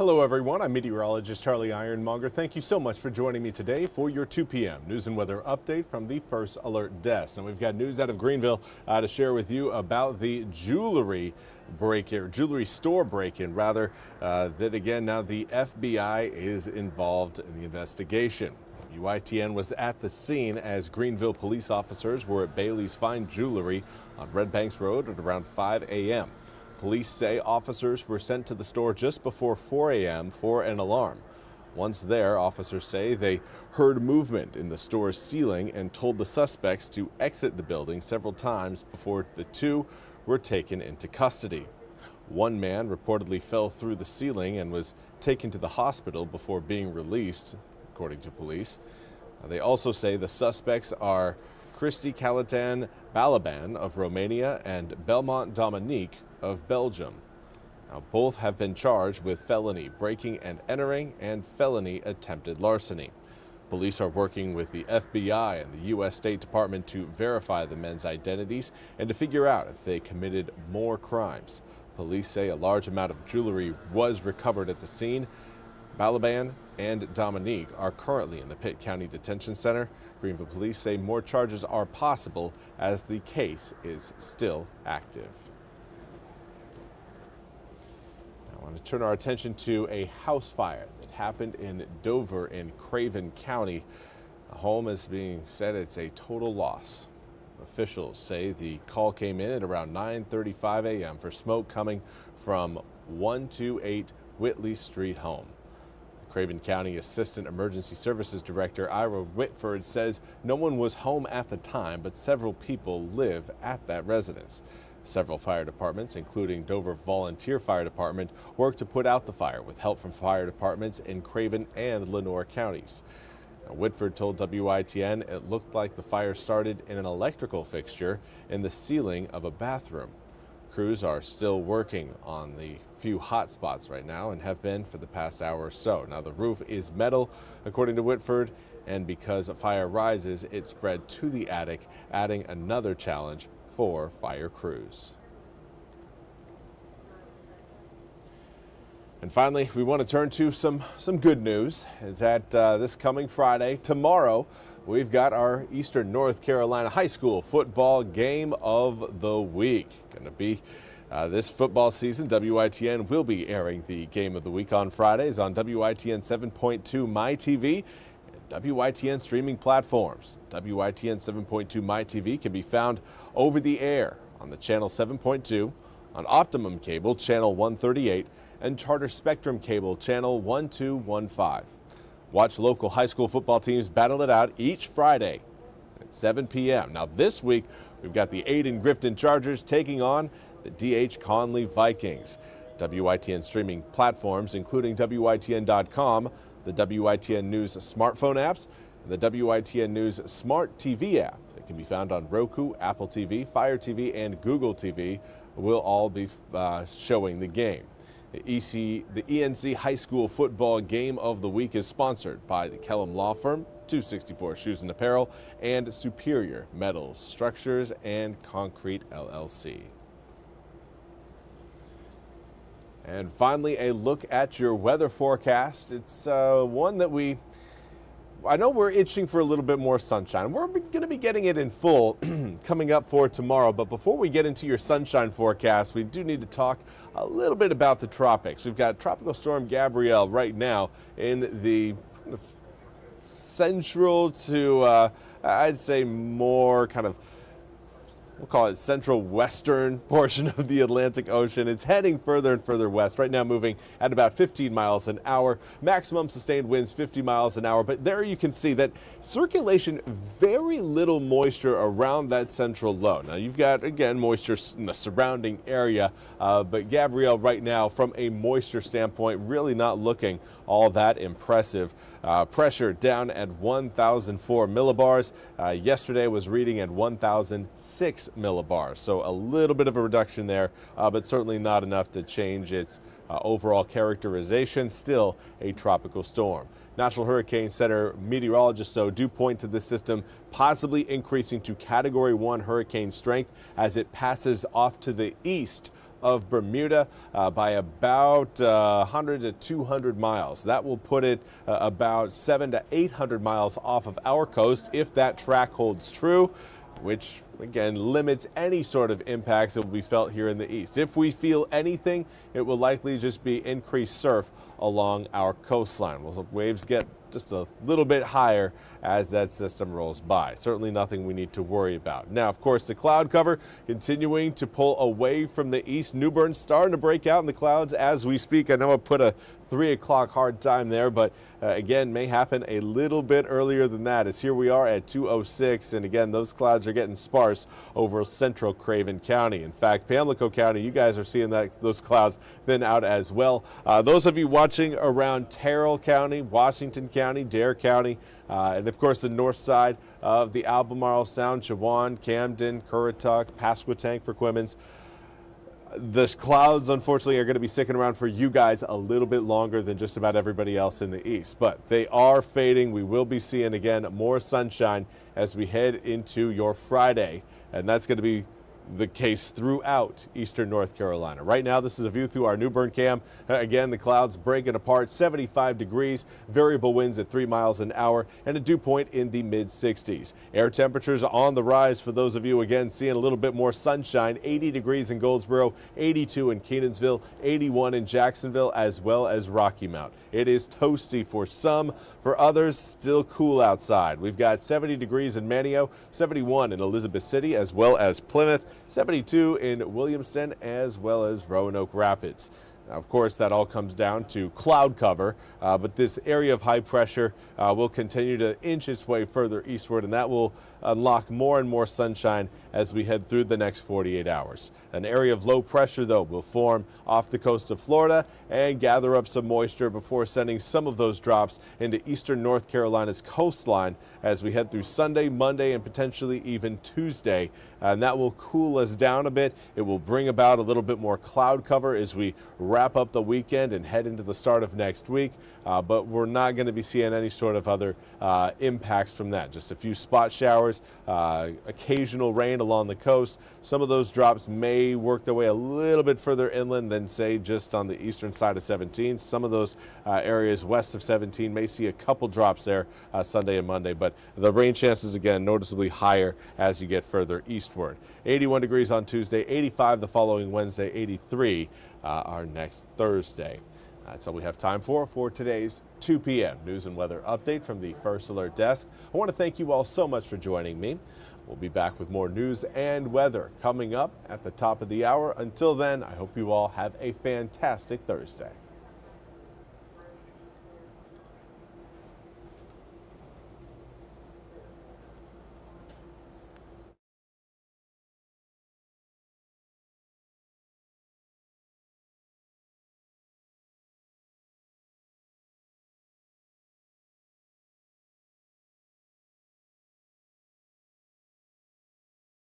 Hello everyone, I'm Meteorologist Charlie Ironmonger. Thank you so much for joining me today for your 2 p.m. news and weather update from the First Alert Desk. And we've got news out of Greenville to share with you about the jewelry store break-in, that again now the FBI is involved in the investigation. WITN was at the scene as Greenville police officers were at Bailey's Fine Jewelry on Red Banks Road at around 5 a.m. Police say officers were sent to the store just before 4 a.m. for an alarm. Once there, officers say they heard movement in the store's ceiling and told the suspects to exit the building several times before the two were taken into custody. One man reportedly fell through the ceiling and was taken to the hospital before being released, according to police. They also say the suspects are Christy Calitan Balaban of Romania and Belmont Dominique of Belgium. Now, both have been charged with felony breaking and entering and felony attempted larceny. Police are working with the FBI and the U.S. State Department to verify the men's identities and to figure out if they committed more crimes. Police say a large amount of jewelry was recovered at the scene. Balaban and Dominique are currently in the Pitt County Detention Center. Greenville police say more charges are possible as the case is still active. I want to turn our attention to a house fire that happened in Dover in Craven County. The home is being said it's a total loss. Officials say the call came in at around 9:35 a.m. for smoke coming from 128 Whitley Street home. Craven County Assistant Emergency Services Director Ira Whitford says no one was home at the time, but several people live at that residence. Several fire departments, including Dover Volunteer Fire Department, worked to put out the fire with help from fire departments in Craven and Lenoir counties. Now, Whitford told WITN it looked like the fire started in an electrical fixture in the ceiling of a bathroom. Crews are still working on the few hot spots right now and have been for the past hour or so. Now, the roof is metal, according to Whitford, and because a fire rises, it spread to the attic, adding another challenge for fire crews. And finally, we want to turn to some good news. Is that this coming Friday, tomorrow, we've got our Eastern North Carolina High School football game of the week. Going to be this football season, WITN will be airing the game of the week on Fridays on WITN 7.2 MyTV and WITN streaming platforms. WITN 7.2 MyTV can be found over the air on the channel 7.2, on Optimum Cable channel 138, and Charter Spectrum Cable channel 1215. Watch local high school football teams battle it out each Friday at 7 p.m. Now this week, we've got the Ayden-Grifton Chargers taking on the D.H. Conley Vikings. WITN streaming platforms, including WITN.com, the WITN News smartphone apps, and the WITN News Smart TV app that can be found on Roku, Apple TV, Fire TV, and Google TV will all be showing the game. The ENC High School Football Game of the Week is sponsored by the Kellum Law Firm, 264 Shoes and Apparel, and Superior Metals Structures and Concrete LLC. And finally, a look at your weather forecast. It's one that I know we're itching for a little bit more sunshine. We're going to be getting it in full coming up for tomorrow. But before we get into your sunshine forecast, we do need to talk a little bit about the tropics. We've got Tropical Storm Gabrielle right now in the central to, I'd say more kind of, we'll call it central western portion of the Atlantic Ocean. It's heading further and further west, right now moving at about 15 miles an hour. Maximum sustained winds 50 miles an hour. But there you can see that circulation, very little moisture around that central low. Now you've got, again, moisture in the surrounding area, but Gabrielle right now, from a moisture standpoint, really not looking all that impressive. Pressure down at 1,004 millibars. Yesterday was reading at 1,006 millibars. So a little bit of a reduction there, but certainly not enough to change its overall characterization. Still a tropical storm. National Hurricane Center meteorologists, though, do point to this system possibly increasing to Category 1 hurricane strength as it passes off to the east of Bermuda by about 100 to 200 miles. That will put it about 700 to 800 miles off of our coast if that track holds true, which again limits any sort of impacts that will be felt here in the east. If we feel anything, it will likely just be increased surf along our coastline. Well, waves get just a little bit higher as that system rolls by. Certainly nothing we need to worry about. Now, of course, the cloud cover continuing to pull away from the east. New Bern starting to break out in the clouds as we speak. I know I put a 3 o'clock hard time there, but again, may happen a little bit earlier than that, as here we are at 2:06, and again, those clouds are getting sparse over central Craven County. In fact, Pamlico County, you guys are seeing those clouds thin out as well. Those of you watching around Terrell County, Washington County, Dare County, and of course the north side of the Albemarle Sound, Chewan, Camden, Currituck, Pasquotank, Perquimans. The clouds, unfortunately, are going to be sticking around for you guys a little bit longer than just about everybody else in the east. But they are fading. We will be seeing, again, more sunshine as we head into your Friday. And that's going to be the case throughout eastern North Carolina. Right now, this is a view through our New Bern cam. Again, the clouds breaking apart, 75 degrees, variable winds at 3 miles an hour, and a dew point in the mid-60s. Air temperatures on the rise for those of you, again, seeing a little bit more sunshine. 80 degrees in Goldsboro, 82 in Kenansville, 81 in Jacksonville, as well as Rocky Mount. It is toasty for some. For others, still cool outside. We've got 70 degrees in Manio, 71 in Elizabeth City, as well as Plymouth, 72 in Williamston, as well as Roanoke Rapids. Now, of course, that all comes down to cloud cover, but this area of high pressure will continue to inch its way further eastward, and that will unlock more and more sunshine as we head through the next 48 hours. An area of low pressure, though, will form off the coast of Florida and gather up some moisture before sending some of those drops into eastern North Carolina's coastline as we head through Sunday, Monday, and potentially even Tuesday. And that will cool us down a bit. It will bring about a little bit more cloud cover as we wrap up the weekend and head into the start of next week. But we're not going to be seeing any sort of other impacts from that. Just a few spot showers, occasional rain along the coast. Some of those drops may work their way a little bit further inland than, say, just on the eastern side of 17. Some of those areas west of 17 may see a couple drops there Sunday and Monday, but the rain chances, again, noticeably higher as you get further eastward. 81 degrees on Tuesday, 85 the following Wednesday, 83 our next Thursday. That's all we have time for today's 2 p.m. news and weather update from the First Alert Desk. I want to thank you all so much for joining me. We'll be back with more news and weather coming up at the top of the hour. Until then, I hope you all have a fantastic Thursday.